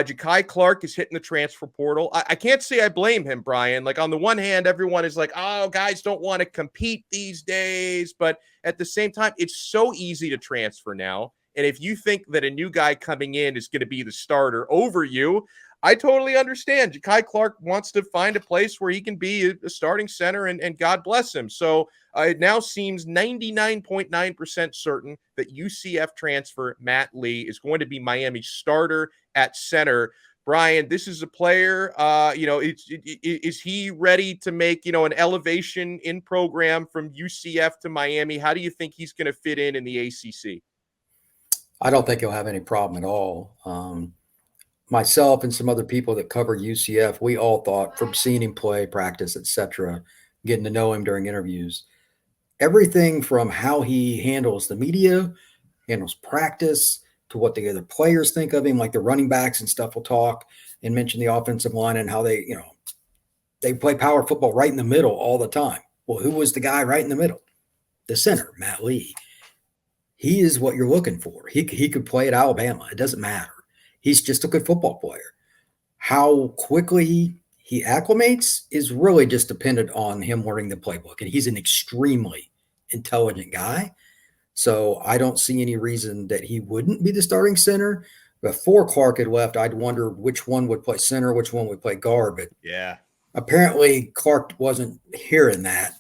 Jakai Clark is hitting the transfer portal. I can't say I blame him, Brian. Like, on the one hand, everyone is like, oh, guys don't want to compete these days. But at the same time, it's so easy to transfer now. And if you think that a new guy coming in is going to be the starter over you, I totally understand. Jakai Clark wants to find a place where he can be a starting center, and God bless him. So it now seems 99.9% certain that UCF transfer Matt Lee is going to be Miami's starter at center. Brian, this is a player, is he ready to make, an elevation in program from UCF to Miami? How do you think he's going to fit in the ACC? I don't think he'll have any problem at all. Myself and some other people that cover UCF, we all thought from seeing him play, practice, etc., getting to know him during interviews, everything from how he handles the media, handles practice, to what the other players think of him, like the running backs and stuff will talk and mention the offensive line and how they play power football right in the middle all the time. Well, who was the guy right in the middle? The center, Matt Lee. He is what you're looking for. He could play at Alabama. It doesn't matter. He's just a good football player. How quickly he acclimates is really just dependent on him learning the playbook. And he's an extremely intelligent guy. So I don't see any reason that he wouldn't be the starting center. Before Clark had left, I'd wonder which one would play center, which one would play guard. But yeah, apparently Clark wasn't hearing that.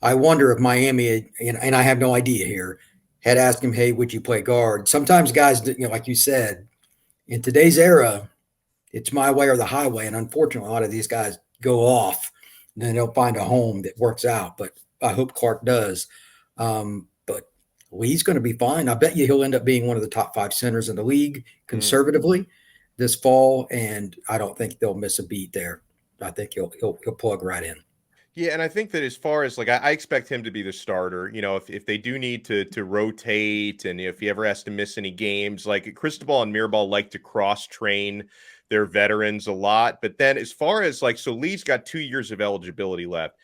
I wonder if Miami, and I have no idea here, had asked him, hey, would you play guard? Sometimes guys, like you said, in today's era, it's my way or the highway. And unfortunately, a lot of these guys go off and then they'll find a home that works out. But I hope Clark does. But Lee's going to be fine. I bet you he'll end up being one of the top 5 centers in the league conservatively this fall. And I don't think they'll miss a beat there. I think he'll plug right in. Yeah, and I think that as far as, like, I expect him to be the starter. If they do need to rotate, and if he ever has to miss any games, like Cristobal and Mirabal like to cross train their veterans a lot. But then as far as, like, so Lee's got 2 years of eligibility left.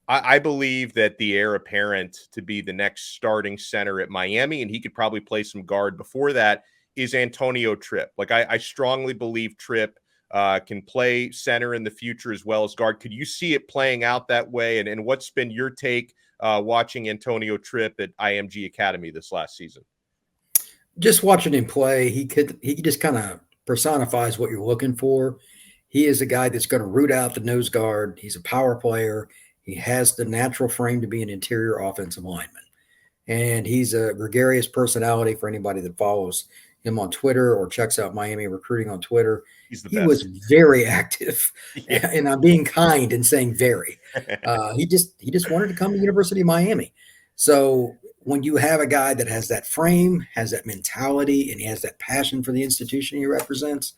I believe that the heir apparent to be the next starting center at Miami, and he could probably play some guard before that, is Antonio Tripp. Like, I strongly believe Tripp can play center in the future as well as guard. Could you see it playing out that way? And what's been your take watching Antonio Tripp at IMG Academy this last season? Just watching him play, he just kind of personifies what you're looking for. He is a guy that's going to root out the nose guard. He's a power player. He has the natural frame to be an interior offensive lineman. And he's a gregarious personality for anybody that follows him on Twitter or checks out Miami Recruiting on Twitter. He was very active, yeah. And I'm being kind and saying very. He just wanted to come to University of Miami. So when you have a guy that has that frame, has that mentality, and he has that passion for the institution he represents,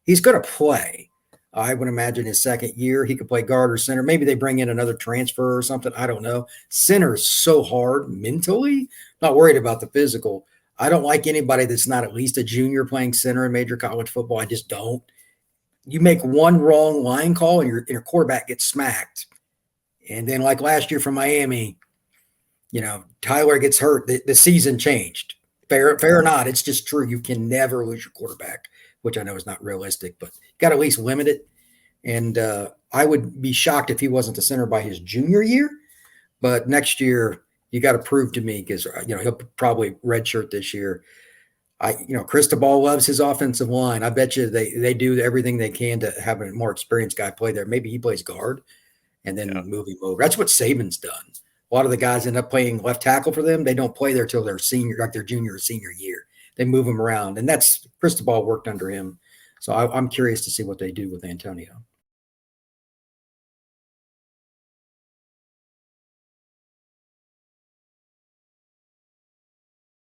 he's going to play. I would imagine his second year, he could play guard or center. Maybe they bring in another transfer or something. I don't know. Center is so hard mentally. Not worried about the physical. I don't like anybody that's not at least a junior playing center in major college football. I just don't. You make one wrong line call and your quarterback gets smacked. And then like last year from Miami, Tyler gets hurt. The season changed. Fair or not, it's just true. You can never lose your quarterback, which I know is not realistic, but you got to at least limit it. And I would be shocked if he wasn't the center by his junior year. But next year, you got to prove to me because he'll probably redshirt this year. Cristobal loves his offensive line. I bet you they do everything they can to have a more experienced guy play there. Maybe he plays guard and then move him over. That's what Saban's done. A lot of the guys end up playing left tackle for them. They don't play there till their senior, like their junior or senior year. They move him around, and that's Cristobal worked under him. So I'm curious to see what they do with Antonio.